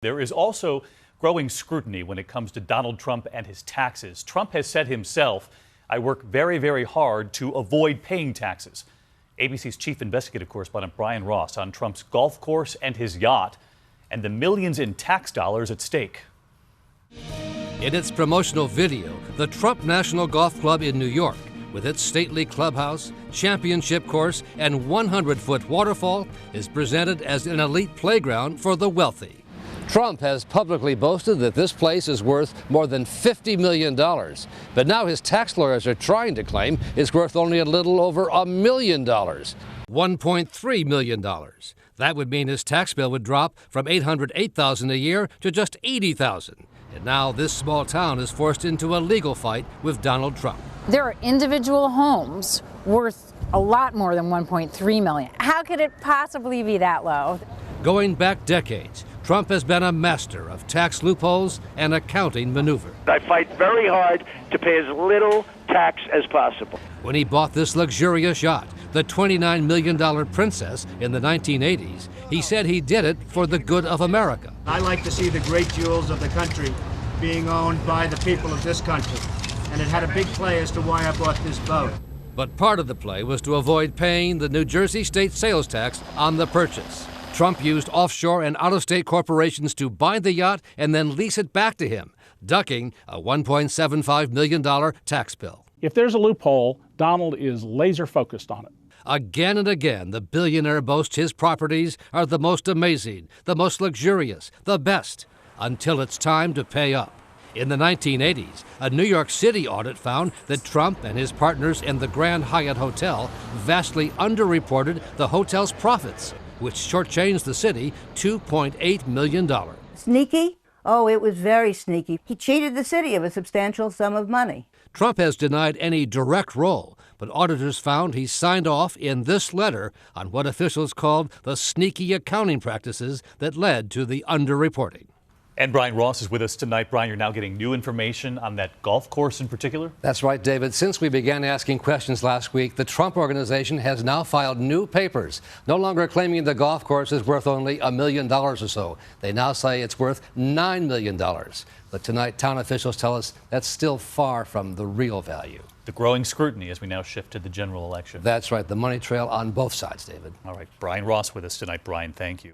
There is also growing scrutiny when it comes to Donald Trump and his taxes. Trump has said himself, "I work very, very hard to avoid paying taxes." ABC's chief investigative correspondent Brian Ross on Trump's golf course and his yacht and the millions in tax dollars at stake. In its promotional video, the Trump National Golf Club in New York, with its stately clubhouse, championship course, and 100-foot waterfall, is presented as an elite playground for the wealthy. Trump has publicly boasted that this place is worth more than $50 million. But now his tax lawyers are trying to claim it's worth only a little over $1 million. $1.3 million. That would mean his tax bill would drop from $808,000 a year to just $80,000. And now this small town is forced into a legal fight with Donald Trump. There are individual homes worth a lot more than $1.3 million. How could it possibly be that low? Going back decades, Trump has been a master of tax loopholes and accounting maneuver. I fight very hard to pay as little tax as possible. When he bought this luxurious yacht, the $29 million Princess, in the 1980s, he said he did it for the good of America. I like to see the great jewels of the country being owned by the people of this country. And it had a big play as to why I bought this boat. But part of the play was to avoid paying the New Jersey state sales tax on the purchase. Trump used offshore and out-of-state corporations to buy the yacht and then lease it back to him, ducking a $1.75 million tax bill. If there's a loophole, Donald is laser focused on it. Again and again, the billionaire boasts his properties are the most amazing, the most luxurious, the best, until it's time to pay up. In the 1980s, a New York City audit found that Trump and his partners in the Grand Hyatt Hotel vastly underreported the hotel's profits, which shortchanged the city $2.8 million. Sneaky? Oh, it was very sneaky. He cheated the city of a substantial sum of money. Trump has denied any direct role, but auditors found he signed off in this letter on what officials called the sneaky accounting practices that led to the underreporting. And Brian Ross is with us tonight. Brian, you're now getting new information on that golf course in particular? That's right, David. Since we began asking questions last week, the Trump Organization has now filed new papers, no longer claiming the golf course is worth only $1 million or so. They now say it's worth $9 million. But tonight, town officials tell us that's still far from the real value. The growing scrutiny as we now shift to the general election. That's right. The money trail on both sides, David. All right. Brian Ross with us tonight. Brian, thank you.